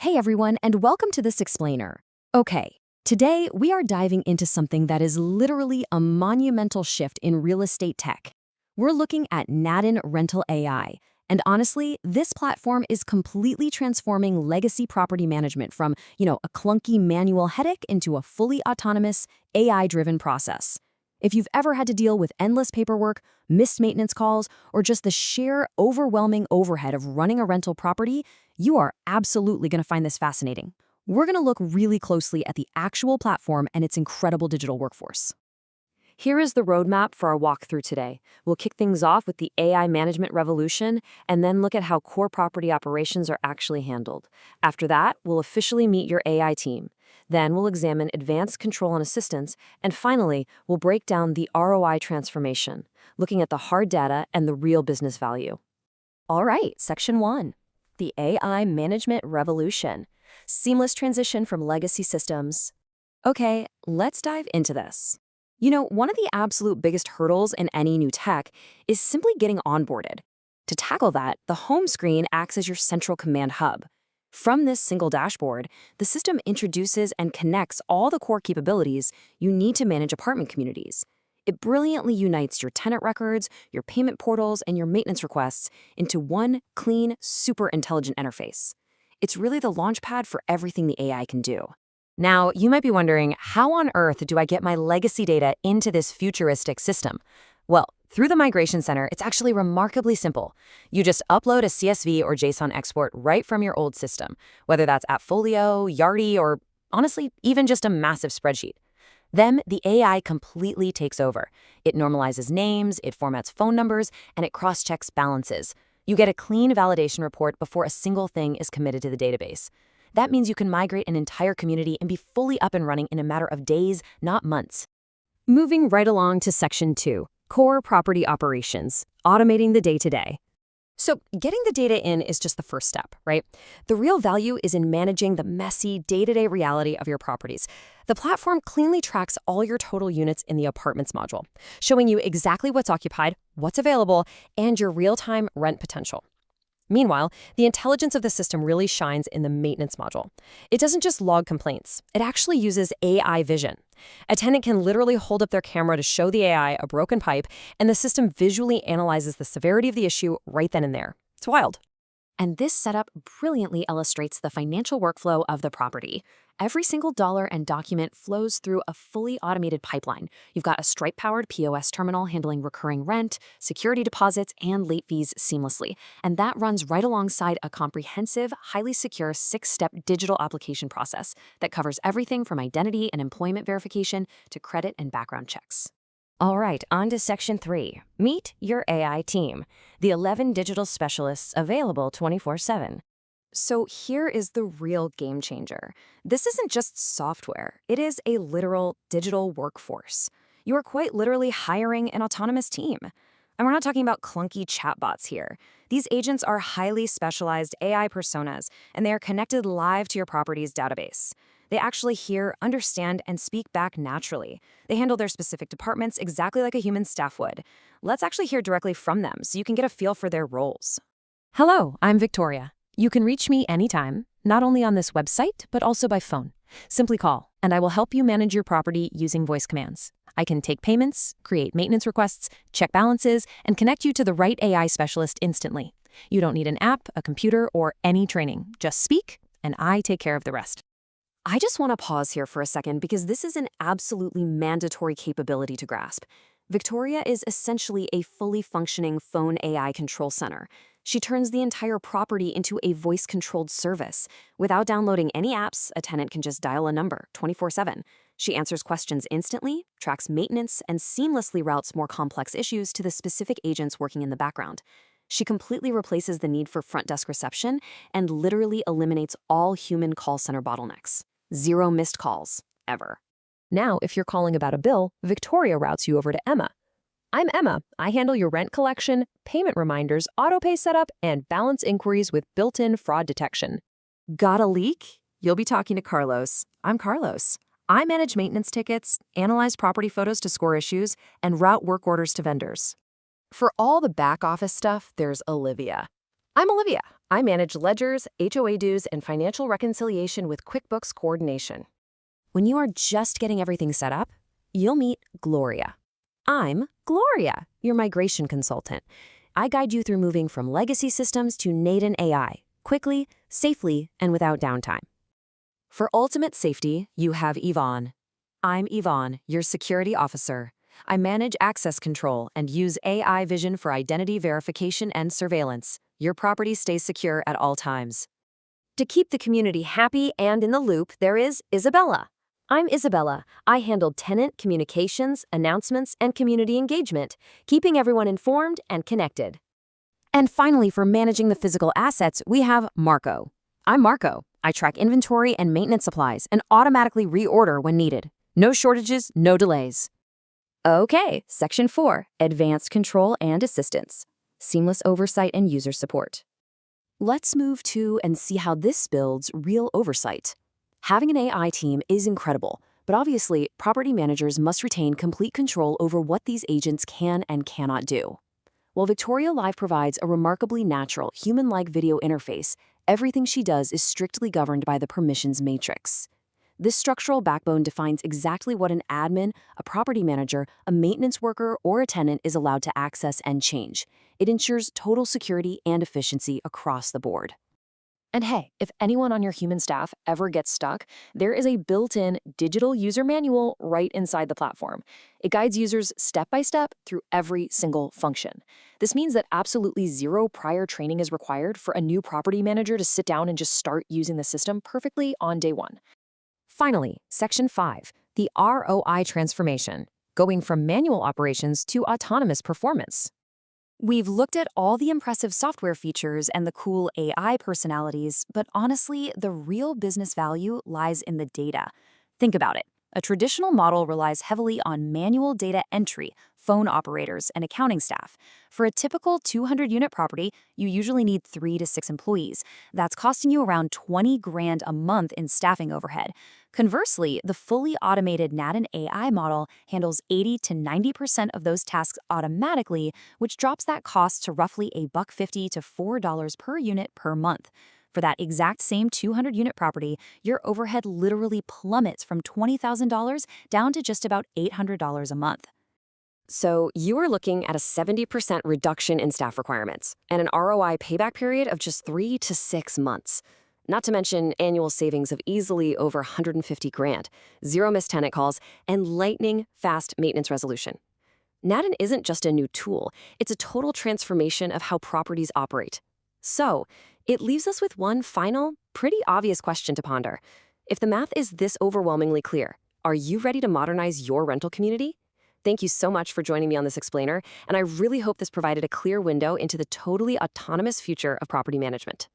Hey everyone, and welcome to this explainer. Okay, today we are diving into something that is literally a monumental shift in real estate tech. We're looking at Nadin-Rental AI, and honestly, this platform is completely transforming legacy property management from, a clunky manual headache into a fully autonomous, AI-driven process. If you've ever had to deal with endless paperwork, missed maintenance calls, or just the sheer overwhelming overhead of running a rental property, you are absolutely going to find this fascinating. We're going to look really closely at the actual platform and its incredible digital workforce. Here is the roadmap for our walkthrough today. We'll kick things off with the AI management revolution and then look at how core property operations are actually handled. After that, we'll officially meet your AI team. Then we'll examine advanced control and assistance, and finally, we'll break down the ROI transformation, looking at the hard data and the real business value. All right, Section 1. The AI management revolution. Seamless transition from legacy systems. Okay, let's dive into this. One of the absolute biggest hurdles in any new tech is simply getting onboarded. To tackle that, the home screen acts as your central command hub. From this single dashboard, the system introduces and connects all the core capabilities you need to manage apartment communities. It brilliantly unites your tenant records, your payment portals, and your maintenance requests into one clean, super intelligent interface. It's really the launchpad for everything the AI can do. Now, you might be wondering, how on earth do I get my legacy data into this futuristic system? Well, through the Migration Center, it's actually remarkably simple. You just upload a CSV or JSON export right from your old system, whether that's Appfolio, Yardi, or honestly, even just a massive spreadsheet. Then the AI completely takes over. It normalizes names, it formats phone numbers, and it cross-checks balances. You get a clean validation report before a single thing is committed to the database. That means you can migrate an entire community and be fully up and running in a matter of days, not months. Moving right along to Section 2, Core Property Operations, automating the day-to-day. So getting the data in is just the first step, right? The real value is in managing the messy day-to-day reality of your properties. The platform cleanly tracks all your total units in the Apartments module, showing you exactly what's occupied, what's available, and your real-time rent potential. Meanwhile, the intelligence of the system really shines in the Maintenance module. It doesn't just log complaints. It actually uses AI vision. A tenant can literally hold up their camera to show the AI a broken pipe, and the system visually analyzes the severity of the issue right then and there. It's wild. And this setup brilliantly illustrates the financial workflow of the property. Every single dollar and document flows through a fully automated pipeline. You've got a Stripe-powered POS terminal handling recurring rent, security deposits, and late fees seamlessly. And that runs right alongside a comprehensive, highly secure 6-step digital application process that covers everything from identity and employment verification to credit and background checks. All right, on to Section 3. Meet your AI team, the 11 digital specialists available 24/7. So here is the real game changer. This isn't just software. It is a literal digital workforce. You are quite literally hiring an autonomous team. And we're not talking about clunky chatbots here. These agents are highly specialized AI personas, and they are connected live to your property's database. They actually hear, understand, and speak back naturally. They handle their specific departments exactly like a human staff would. Let's actually hear directly from them so you can get a feel for their roles. Hello, I'm Victoria. You can reach me anytime, not only on this website, but also by phone. Simply call, and I will help you manage your property using voice commands. I can take payments, create maintenance requests, check balances, and connect you to the right AI specialist instantly. You don't need an app, a computer, or any training. Just speak, and I take care of the rest. I just want to pause here for a second because this is an absolutely mandatory capability to grasp. Victoria is essentially a fully functioning phone AI control center. She turns the entire property into a voice-controlled service. Without downloading any apps, a tenant can just dial a number 24/7. She answers questions instantly, tracks maintenance, and seamlessly routes more complex issues to the specific agents working in the background. She completely replaces the need for front desk reception and literally eliminates all human call center bottlenecks. 0 missed calls, ever. Now, if you're calling about a bill, Victoria routes you over to Emma. I'm Emma. I handle your rent collection, payment reminders, autopay setup, and balance inquiries with built-in fraud detection. Got a leak? You'll be talking to Carlos. I'm Carlos. I manage maintenance tickets, analyze property photos to score issues, and route work orders to vendors. For all the back office stuff, there's Olivia. I'm Olivia. I manage ledgers, HOA dues, and financial reconciliation with QuickBooks coordination. When you are just getting everything set up, you'll meet Gloria. I'm Gloria, your migration consultant. I guide you through moving from legacy systems to Nadin AI, quickly, safely, and without downtime. For ultimate safety, you have Yvonne. I'm Yvonne, your security officer. I manage access control and use AI vision for identity verification and surveillance. Your property stays secure at all times. To keep the community happy and in the loop, there is Isabella. I'm Isabella. I handle tenant communications, announcements, and community engagement, keeping everyone informed and connected. And finally, for managing the physical assets, we have Marco. I'm Marco. I track inventory and maintenance supplies and automatically reorder when needed. No shortages, no delays. Okay, Section 4, Advanced Control and Assistance. Seamless oversight and user support. Let's move to and see how this builds real oversight. Having an AI team is incredible, but obviously, property managers must retain complete control over what these agents can and cannot do. While Victoria Live provides a remarkably natural, human-like video interface, everything she does is strictly governed by the permissions matrix. This structural backbone defines exactly what an admin, a property manager, a maintenance worker, or a tenant is allowed to access and change. It ensures total security and efficiency across the board. And hey, if anyone on your human staff ever gets stuck, there is a built-in digital user manual right inside the platform. It guides users step by step through every single function. This means that absolutely zero prior training is required for a new property manager to sit down and just start using the system perfectly on day one. Finally, Section 5, the ROI transformation, going from manual operations to autonomous performance. We've looked at all the impressive software features and the cool AI personalities, but honestly, the real business value lies in the data. Think about it. A traditional model relies heavily on manual data entry, phone operators, and accounting staff. For a typical 200-unit property, you usually need 3 to 6 employees. That's costing you around $20,000 a month in staffing overhead. Conversely, the fully automated Nadin AI model handles 80 to 90% of those tasks automatically, which drops that cost to roughly $1.50 to $4 per unit per month. For that exact same 200-unit property, your overhead literally plummets from $20,000 down to just about $800 a month. So you are looking at a 70% reduction in staff requirements and an ROI payback period of just 3 to 6 months. Not to mention annual savings of easily over $150,000, zero missed tenant calls, and lightning fast maintenance resolution. Nadin isn't just a new tool, it's a total transformation of how properties operate. So, it leaves us with one final, pretty obvious question to ponder. If the math is this overwhelmingly clear, are you ready to modernize your rental community? Thank you so much for joining me on this explainer, and I really hope this provided a clear window into the totally autonomous future of property management.